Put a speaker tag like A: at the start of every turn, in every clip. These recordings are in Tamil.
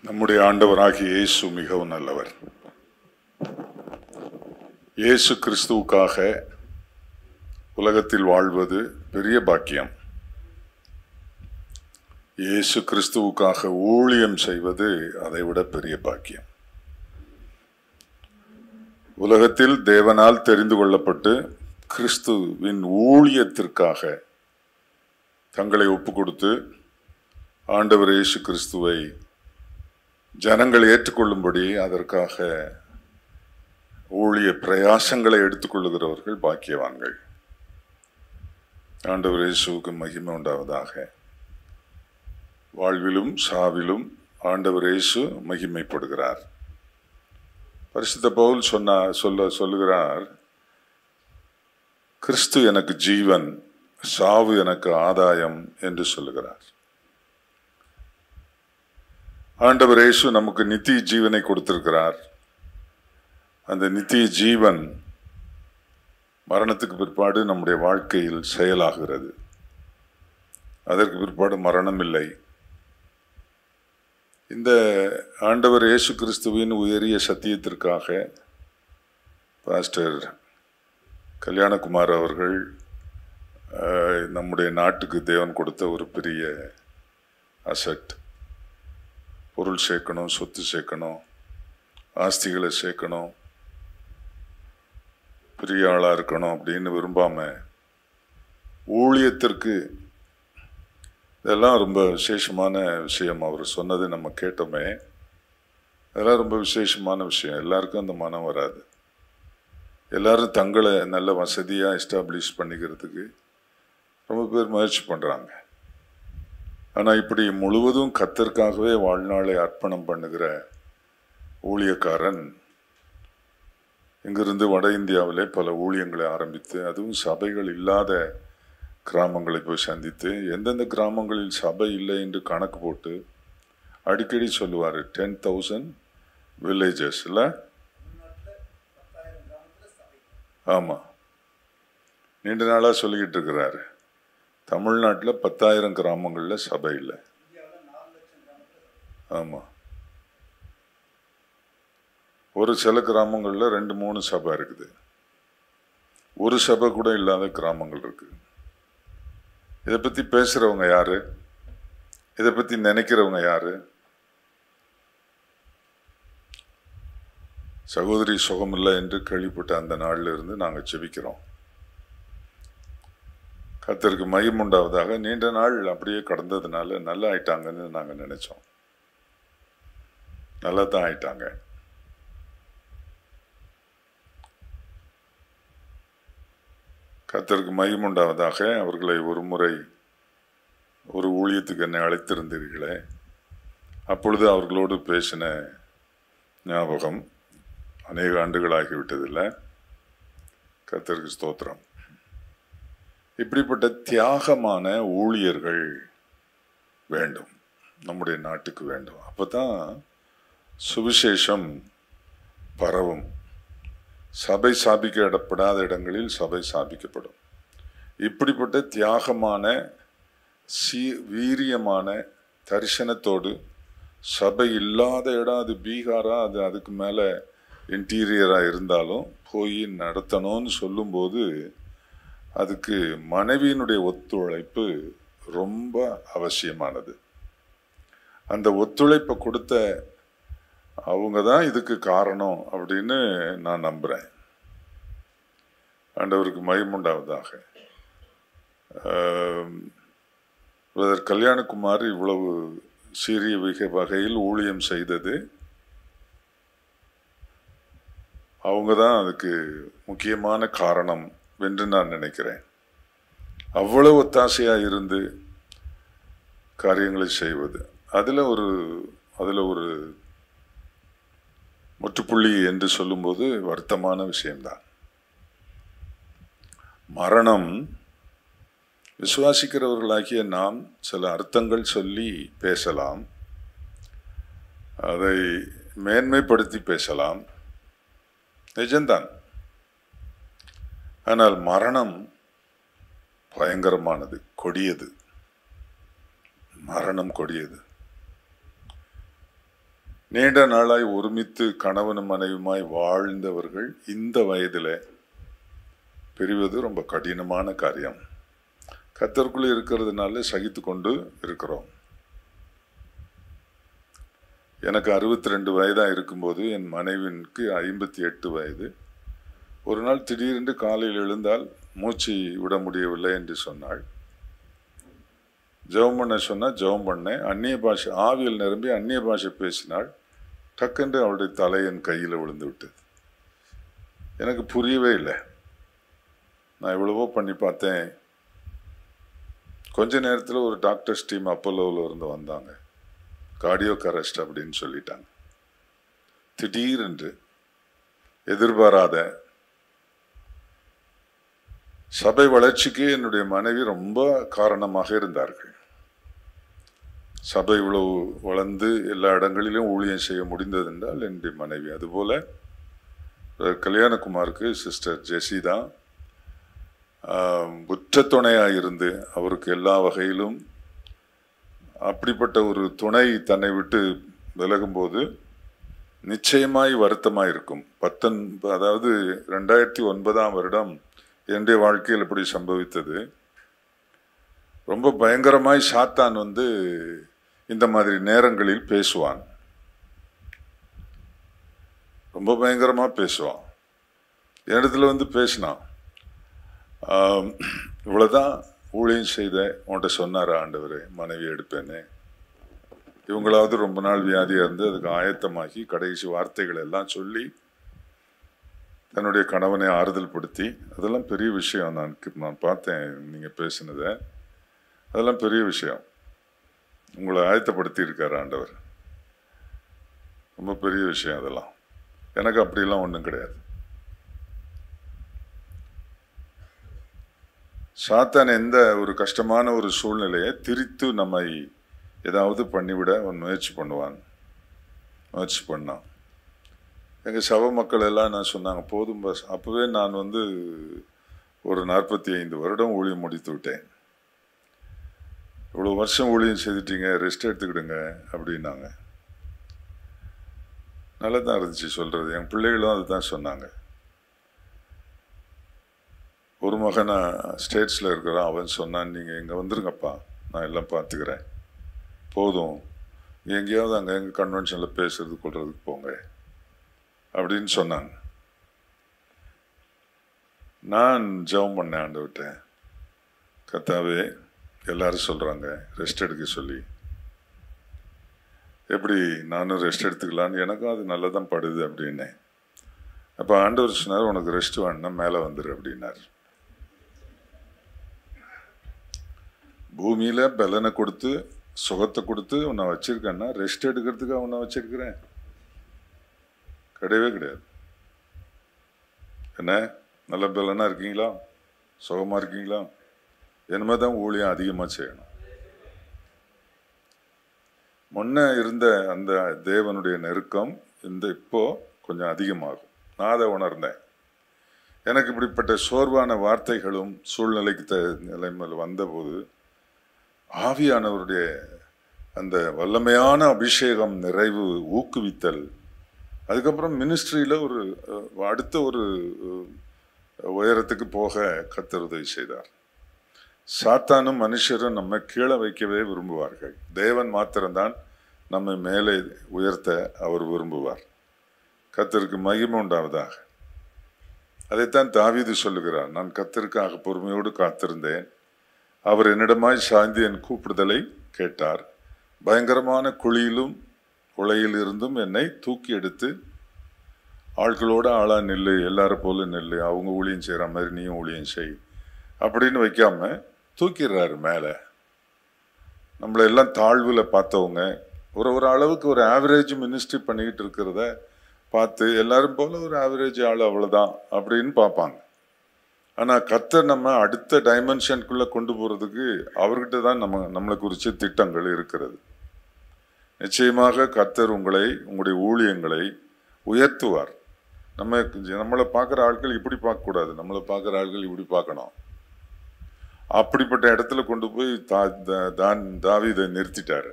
A: நம்முடைய ஆண்டவராகிய இயேசு மிகவும் நல்லவர். இயேசு கிறிஸ்துவுக்காக உலகத்தில் வாழ்வது பெரிய பாக்கியம். இயேசு கிறிஸ்துவுக்காக ஊழியம் செய்வது அதைவிட பெரிய பாக்கியம். உலகத்தில் தேவனால் தெரிந்து கொள்ளப்பட்டு கிறிஸ்துவின் ஊழியத்திற்காக தங்களை ஒப்பு கொடுத்து ஆண்டவர் இயேசு கிறிஸ்துவை ஜனங்கள் ஏற்றுக்கொள்ளும்படி அதற்காக ஊழிய பிரயாசங்களை எடுத்துக்கொள்ளுகிறவர்கள் பாக்கியவான்கள். ஆண்டவர் இயேசுவுக்கு மகிமை உண்டாவதாக. வாழ்விலும் சாவிலும் ஆண்டவர் இயேசு மகிமைப்படுகிறார். பரிசுத்த பவுல் சொல்லுகிறார், கிறிஸ்து எனக்கு ஜீவன், சாவு எனக்கு ஆதாயம் என்று சொல்லுகிறார். ஆண்டவர் இயேசு நமக்கு நித்திய ஜீவனை கொடுத்திருக்கிறார். அந்த நித்திய ஜீவன் மரணத்துக்கு பிற்பாடு நம்முடைய வாழ்க்கையில் செயலாகிறது. அதற்கு பிற்பாடு மரணம் இல்லை. இந்த ஆண்டவர் இயேசு கிறிஸ்துவின் உயரிய சத்தியத்திற்காக பாஸ்டர் கல்யாணகுமார் அவர்கள் நம்முடைய நாட்டுக்கு தேவன் கொடுத்த ஒரு பெரிய அசட். பொருள் சேர்க்கணும், சொத்து சேர்க்கணும், ஆஸ்திகளை சேர்க்கணும், பெரிய ஆளாக இருக்கணும் அப்படின்னு விரும்பாம ஊழியத்திற்கு, இதெல்லாம் ரொம்ப விசேஷமான விஷயம். அவர் சொன்னது நம்ம கேட்டோமே, அதெல்லாம் ரொம்ப விசேஷமான விஷயம். எல்லாருக்கும் அந்த மனம் வராது. எல்லாரும் தங்களை நல்ல வசதியாக எஸ்டாப்ளிஷ் பண்ணிக்கிறதுக்கு ரொம்ப பேர் முயற்சி பண்ணுறாங்க. ஆனால் இப்படி முழுவதும் கர்த்தருக்காகவே வாழ்நாளை அர்ப்பணம் பண்ணுகிற ஊழியக்காரன் இங்கிருந்து வட இந்தியாவிலே பல ஊழியங்களை ஆரம்பித்து, அதுவும் சபைகள் இல்லாத கிராமங்களை போய் சந்தித்து, எந்தெந்த கிராமங்களில் சபை இல்லை என்று கணக்கு போட்டு அடிக்கடி சொல்லுவார், 10,000 வில்லேஜஸ் இல்லை. ஆமாம், நீண்ட நாளாக சொல்லிக்கிட்டு இருக்கிறாரு. தமிழ்நாட்டில் 10,000 கிராமங்களில் சபை இல்லை. ஆமாம், ஒரு சில கிராமங்களில் 2-3 சபை இருக்குது. ஒரு சபை கூட இல்லாத கிராமங்கள் இருக்குது. இதை பற்றி பேசுகிறவங்க யாரு? இதை பற்றி நினைக்கிறவங்க யாரு? சகோதரி சுகமில்லை என்று கேள்விப்பட்ட அந்த நாளில் இருந்து நாங்கள் செபிக்கிறோம். கர்த்தருக்கு மகிமை உண்டாவதாக. நீண்ட நாள் அப்படியே கடந்ததுனால நல்லா ஆயிட்டாங்கன்னு நாங்கள் நினைச்சோம். நல்லா தான் ஆயிட்டாங்க. கர்த்தருக்கு மகிமை உண்டாவதாக. அவர்களை ஒரு முறை ஒரு ஊழியத்துக்கு என்னை அழைத்திருந்தீர்களே, அப்பொழுது அவர்களோடு பேசின ஞாபகம் அநேக ஆண்டுகளாகிவிட்டதில்லை. கர்த்தருக்கு ஸ்தோத்திரம். இப்படிப்பட்ட தியாகமான ஊழியர்கள் வேண்டும், நம்முடைய நாட்டுக்கு வேண்டும். அப்பதான் சுவிசேஷம் பரவும். சபை ஸ்தாபிக்கப்படாத இடங்களில் சபை ஸ்தாபிக்கப்படும். இப்படிப்பட்ட தியாகமான வீரியமான தரிசனத்தோடு சபை இல்லாத இடம், அது பீகாரா, அது அதுக்கு மேலே இன்டீரியராக இருந்தாலும் போய் நடத்தணும்னு சொல்லும்போது அதுக்கு மனைவியினுடைய ஒத்துழைப்பு ரொம்ப அவசியமானது. அந்த ஒத்துழைப்பை கொடுத்த அவங்க தான் இதுக்கு காரணம் அப்படின்னு நான் நம்புகிறேன். ஆண்டவருக்கு மகிமை உண்டாவதாக. பிரதர் கல்யாணகுமார் இவ்வளவு சீரிய வகையில் ஊழியம் செய்தது அவங்க தான் அதுக்கு முக்கியமான காரணம் என்று நான் நினைக்கிறேன். அவ்வளவு ஒத்தாசையாக இருந்து காரியங்களை செய்வது, அதில் ஒரு முற்றுப்புள்ளி என்று சொல்லும்போது வருத்தமான விஷயம்தான். மரணம் விசுவாசிக்கிறவர்களாகிய நாம் சில அர்த்தங்கள் சொல்லி பேசலாம், அதை மேன்மைப்படுத்தி பேசலாம், நிஜம்தான். ஆனால் மரணம் பயங்கரமானது, கொடியது. மரணம் கொடியது. நீண்ட நாளாய் ஒருமித்து கணவனும் மனைவியுமாய் வாழ்ந்தவர்கள் இந்த வயதில் பிரிவது ரொம்ப கடினமான காரியம். கர்த்தருக்குள்ள இருக்கிறதுனால சகித்து கொண்டு இருக்கிறோம். எனக்கு 62 வயதாக இருக்கும்போது என் மனைவிக்கு 58 வயது. ஒரு நாள் திடீரென்று காலையில் எழுந்தால் மூச்சு விட முடியவில்லை என்று சொன்னாள். ஜெபம் பண்ண சொன்னால் ஜெபம் பண்ணேன். அந்நிய பாஷை ஆவியில் நிரம்பி அந்நிய பாஷை பேசினாள். டக்குன்று அவளுடைய தலை என் கையில் விழுந்து விட்டது. எனக்கு புரியவே இல்லை. நான் எவ்வளவோ பண்ணி பார்த்தேன். கொஞ்ச நேரத்தில் ஒரு டாக்டர்ஸ் டீம் அப்போலோவில் இருந்து வந்தாங்க. கார்டியோக் அரெஸ்ட் அப்படின்னு சொல்லிட்டாங்க. திடீரென்று எதிர்பாராத சபை வளர்ச்சிக்கு என்னுடைய மனைவி ரொம்ப காரணமாக இருந்தார்கள். சபை இவ்வளவு வளர்ந்து எல்லா இடங்களிலும் ஊழியம் செய்ய முடிந்தது என்றால் என்னுடைய மனைவி. அதுபோல கல்யாணகுமாருக்கு சிஸ்டர் ஜெசி தான் உற்ற துணையாக இருந்து அவருக்கு எல்லா வகையிலும். அப்படிப்பட்ட ஒரு துணை தன்னை விட்டு விலகும்போது நிச்சயமாய் வருத்தமாக இருக்கும். 2009 வருடம் என்னுடைய வாழ்க்கையில் இப்படி சம்பவித்தது. ரொம்ப பயங்கரமாய் சாத்தான் இந்த மாதிரி நேரங்களில் பேசுவான். ரொம்ப பயங்கரமாக பேசுவான். இடத்துல பேசினான். இவ்வளோதான் ஊழியம் செய்த உன்கிட்ட சொன்னார் ஆண்டவரே, மனைவி எடுப்பேன்னு. இவங்களாவது ரொம்ப நாள் வியாதியாக இருந்து அதுக்கு ஆயத்தமாக்கி கடைசி வார்த்தைகள் எல்லாம் சொல்லி தன்னுடைய கணவனை ஆறுதல் படுத்தி, அதெல்லாம் பெரிய விஷயம். நான் பார்த்தேன் நீங்கள் பேசினதை. அதெல்லாம் பெரிய விஷயம். உங்களை ஆயத்தப்படுத்தி இருக்கார் ஆண்டவர். ரொம்ப பெரிய விஷயம் அதெல்லாம். எனக்கு அப்படிலாம் ஒன்றும் கிடையாது. சாத்தான் எந்த ஒரு கஷ்டமான ஒரு சூழ்நிலையை திரித்து நம்மை ஏதாவது பண்ணிவிட முயற்சி பண்ணான். எங்கள் சபை மக்கள் எல்லாம் நான் சொன்னாங்க, போதும் பஸ். அப்போவே நான் ஒரு 45 வருடம் ஊழியம் முடித்து விட்டேன். இவ்வளோ வருஷம் ஊழியம் செய்துட்டீங்க, ரெஸ்ட் எடுத்துக்கிடுங்க அப்படின்னாங்க. நல்லா தான் இருந்துச்சு சொல்கிறது. என் பிள்ளைகளும் அதுதான் சொன்னாங்க. ஒரு மகன் ஸ்டேட்ஸில் இருக்கிறான். அவன் சொன்னான், நீங்கள் இங்கே வந்துருங்கப்பா, நான் எல்லாம் பார்த்துக்கிறேன், போதும், எங்கேயாவது அங்கே எங்கள் கன்வென்ஷனில் பேசுறது கொள்றதுக்கு போங்க அப்படின்னு சொன்னாங்க. நான் ஜெபம் பண்ணேன் ஆண்டவர்கிட்ட, கர்த்தாவே எல்லாரும் சொல்கிறாங்க ரெஸ்ட் எடுக்க சொல்லி, எப்படி நானும் ரெஸ்ட் எடுத்துக்கலான்னு எனக்கும் அது நல்லா தான் படுது அப்படின்னேன். அப்போ ஆண்டவர் சொன்னார், உனக்கு ரெஸ்ட் வேணும்னா மேலே வந்துரு அப்படின்னார். பூமியில் பலனை கொடுத்து சுகத்தை கொடுத்து உன்னை வச்சிருக்கேன்னா ரெஸ்ட் எடுக்கிறதுக்கு உன்னை வச்சிருக்கிறேன்? கிடையவே கிடையாது. என்ன நல்ல பலனாக இருக்கீங்களா, சுகமாக இருக்கீங்களா? என்னமே தான் ஊழியம் அதிகமாக செய்யணும். முன்ன இருந்த அந்த தேவனுடைய நெருக்கம் இப்போ கொஞ்சம் அதிகமாகும். நான் அதை உணர்ந்தேன். எனக்கு இப்படிப்பட்ட சோர்வான வார்த்தைகளும் சூழ்நிலைக்கு நிலைமையில் வந்தபோது ஆவியானவருடைய அந்த வல்லமையான அபிஷேகம், நிறைவு, ஊக்குவித்தல், அதுக்கப்புறம் மினிஸ்ட்ரியில் அடுத்த ஒரு உயரத்துக்கு போக கர்த்தர் உதவி செய்தார். சாத்தானும் மனுஷரும் நம்ம கீழே வைக்கவே விரும்புவார்கள். தேவன் மாத்திரம்தான் நம்மை மேலே உயர்த்த அவர் விரும்புவார். கர்த்தருக்கு மகிமை உண்டாவதாக. அதைத்தான் தாவீது சொல்லுகிறார், நான் கர்த்தருக்காக பொறுமையோடு காத்திருந்தேன், அவர் என்னிடமாய் சாய்ந்து என் கூப்பிடுதலை கேட்டார், பயங்கரமான குழியிலும் உலையில் இருந்தும் என்னை தூக்கி எடுத்து, ஆட்களோட ஆளா நெல்லு, எல்லாரும் போல நெல்லு, அவங்க ஊழியம் செய்கிற மாதிரி நீயும் ஊழியம் செய் அப்படின்னு வைக்காம தூக்கிடுறாரு மேலே. நம்மளை எல்லாம் தாழ்வில் பார்த்தவங்க ஒரு அளவுக்கு ஒரு ஆவரேஜ் மினிஸ்ட்ரி பண்ணிக்கிட்டு இருக்கிறத பார்த்து எல்லாரும் போல ஒரு ஆவரேஜ் ஆள் அவ்வளோதான் அப்படின்னு பார்ப்பாங்க. ஆனால் கர்த்தர் நம்ம அடுத்த டைமென்ஷனுக்குள்ளே கொண்டு போகிறதுக்கு அவர்கிட்ட தான் நம்மளை குறித்து திட்டங்கள் இருக்கிறது. நிச்சயமாக கர்த்தர் உங்களுடைய ஊழியங்களை உயர்த்துவார். நம்மளை பார்க்குற ஆட்கள் இப்படி பார்க்கக்கூடாது, நம்மளை பார்க்குற ஆட்கள் இப்படி பார்க்கணும். அப்படிப்பட்ட இடத்துல கொண்டு போய் தாவீதை நிறுத்திட்டாரு.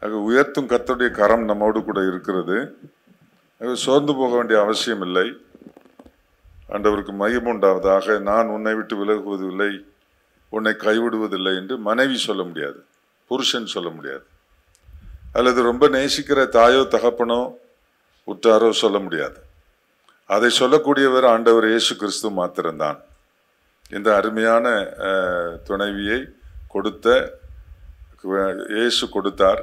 A: ஆக உயர்த்தும் கர்த்தருடைய கரம் நம்மோடு கூட இருக்கிறது. ஆக சோர்ந்து போக வேண்டிய அவசியம் இல்லை. ஆண்டவருக்கு மகிமை உண்டாவதாக. நான் உன்னை விட்டு விலகுவதில்லை, உன்னை கைவிடுவதில்லை என்று மனைவி சொல்ல முடியாது, புருஷன் சொல்ல முடியாது. அல்லது ரொம்ப நேசிக்கிற தாயோ தகப்பனோ உற்றாரோ சொல்ல முடியாது. அதை சொல்லக்கூடியவர் ஆண்டவர் இயேசு கிறிஸ்து மாத்திரம்தான். இந்த அருமையான துணைவியை கொடுத்த இயேசு கொடுத்தார்.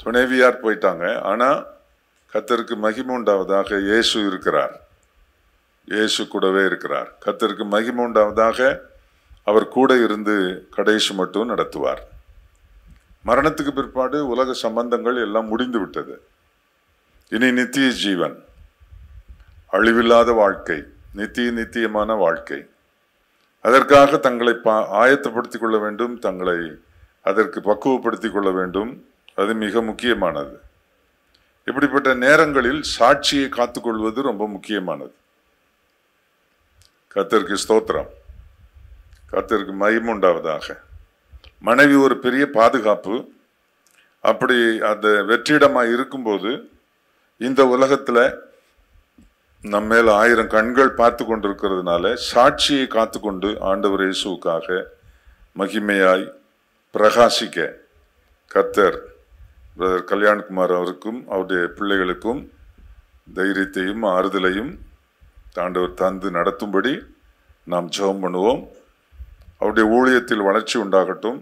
A: துணைவியார் போயிட்டாங்க. ஆனால் கர்த்தருக்கு மகிமை உண்டாவதாக இயேசு இருக்கிறார். இயேசு கூடவே இருக்கிறார். கர்த்தருக்கு மகிமை உண்டாவதாக. அவர் கூட இருந்து கடைசி மட்டும் நடத்துவார். மரணத்துக்கு பிற்பாடு உலக சம்பந்தங்கள் எல்லாம் முடிந்து விட்டது. இனி நித்திய ஜீவன், அழிவில்லாத வாழ்க்கை, நித்தியமான வாழ்க்கை. அதற்காக தங்களை ஆயத்தப்படுத்திக் கொள்ள வேண்டும், தங்களை அதற்கு பக்குவப்படுத்திக் கொள்ள வேண்டும். அது மிக முக்கியமானது. இப்படிப்பட்ட நேரங்களில் சாட்சியை காத்துக்கொள்வது ரொம்ப முக்கியமானது. கர்த்தருக்கு ஸ்தோத்திரம், கர்த்தருக்கு மகிமை உண்டாவதாக. மனைவி ஒரு பெரிய பாதுகாப்பு. அப்படி அந்த வெற்றிடமாக இருக்கும்போது இந்த உலகத்தில் நம்ம மேல 1000 கண்கள் பார்த்து கொண்டிருக்கிறதுனால சாட்சியை காத்துக்கொண்டு ஆண்டவர் இயேசுவுக்காக மகிமையாய் பிரகாசிக்க கர்த்தர் பிரதர் கல்யாண்குமார் அவருக்கும் அவருடைய பிள்ளைகளுக்கும் தைரியத்தையும் ஆறுதலையும் ஆண்டவர் தந்து நடத்தும்படி நாம் ஜெபம் பண்ணுவோம். அவருடைய ஊழியத்தில் வளர்ச்சி உண்டாகட்டும்.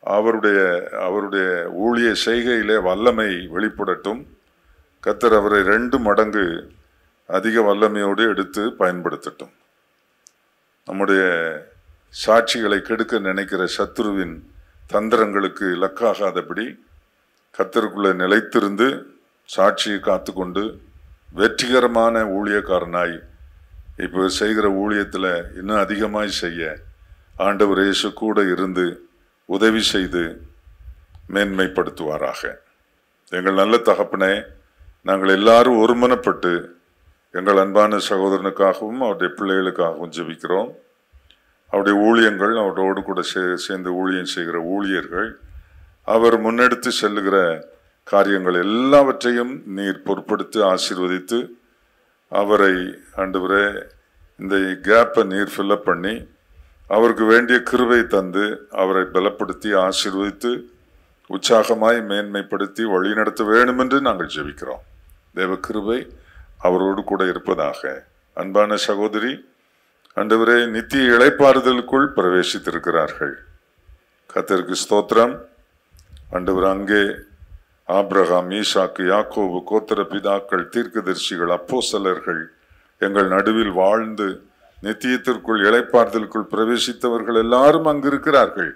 A: அவருடைய ஊழிய செய்கையிலே வல்லமை வெளிப்படட்டும். கர்த்தர் அவரை 2 மடங்கு அதிக வல்லமையோடு எடுத்து பயன்படுத்தட்டும். நம்முடைய சாட்சிகளை கெடுக்க நினைக்கிற சத்துருவின் தந்திரங்களுக்கு இலக்காகாதபடி கர்த்தருக்குள்ள நிலைத்திருந்து சாட்சியை காத்துக்கொண்டு வெற்றிகரமான ஊழியக்காரனாய் இப்போ செய்கிற ஊழியத்தில் இன்னும் அதிகமாய் செய்ய ஆண்டவர் இயேசு கூட இருந்து உதவி செய்து மேன்மைப்படுத்துவாராக. எங்கள் நல்ல தகப்பனே, நாங்கள் எல்லாரும் ஒருமனப்பட்டு எங்கள் அன்பான சகோதரனுக்காகவும் அவருடைய பிள்ளைகளுக்காகவும் ஜெபிக்கிறோம். அவருடைய ஊழியங்கள், அவரோடு கூட சேர்ந்து ஊழியம் செய்கிற ஊழியர்கள், அவர் முன்னெடுத்து செல்லுகிற காரியங்கள் எல்லாவற்றையும் நீர் பொறுப்படுத்தி ஆசீர்வதித்து அவரை ஆண்டவரே இந்த கேப்பை நீர் ஃபில்லப் பண்ணி அவருக்கு வேண்டிய கிருபை தந்து அவரை பலப்படுத்தி ஆசீர்வதித்து உற்சாகமாய் மேன்மைப்படுத்தி வழிநடத்த வேண்டும் என்று நாங்கள் ஜெபிக்கிறோம். தேவ கிருபை அவரோடு கூட இருப்பதாக. அன்பான சகோதரி, ஆண்டவரே நித்திய இளைப்பாறுதலுக்குள் பிரவேசித்திருக்கிறார்கள். கர்த்தருக்கு ஸ்தோத்திரம். ஆண்டவர், அங்கே ஆபிரகாம், ஈசாக்கு, யாக்கோபு கோத்திர பிதாக்கள், தீர்க்கதரிசிகள், அப்போஸ்தலர்கள் எங்கள் நடுவில் வாழ்ந்து நித்தியத்திற்குள் இளைப்பாறுதலுக்குள் பிரவேசித்தவர்கள் எல்லாரும் அங்கு இருக்கிறார்கள்.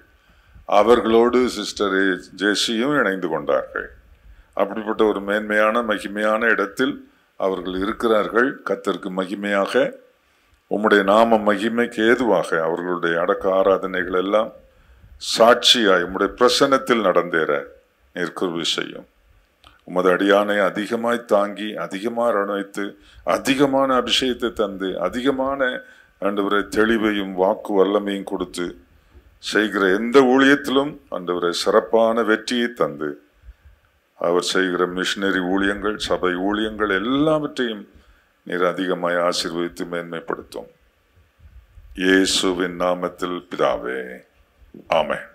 A: அவர்களோடு சிஸ்டர் ஜெசியும் இணைந்து கொண்டார்கள். அப்படிப்பட்ட ஒரு மேன்மையான மகிமையான இடத்தில் அவர்கள் இருக்கிறார்கள். கர்த்தருக்கு மகிமையாக, உம்முடைய நாம மகிமைக்கு ஏதுவாக அவர்களுடைய அடக்க ஆராதனைகள் எல்லாம் சாட்சியாய் உம்முடைய பிரசன்னத்தில் நடந்தேற நீர் கிருபை செய்யும். உமது அடியானை அதிகமாய் தாங்கி, அதிகமாக அணைத்து, அதிகமான அபிஷேகத்தை தந்து, அதிகமான ஆண்டவரை தெளிவையும் வாக்கு வல்லமையும் கொடுத்து செய்கிற எந்த ஊழியத்திலும் ஆண்டவரை சிறப்பான வெற்றியை தந்து அவர் செய்கிற மிஷனரி ஊழியங்கள், சபை ஊழியங்கள் எல்லாவற்றையும் நீர் அதிகமாய் ஆசீர்வதித்து மேன்மைப்படுத்தும். இயேசுவின் நாமத்தில் பிதாவே, ஆமென்.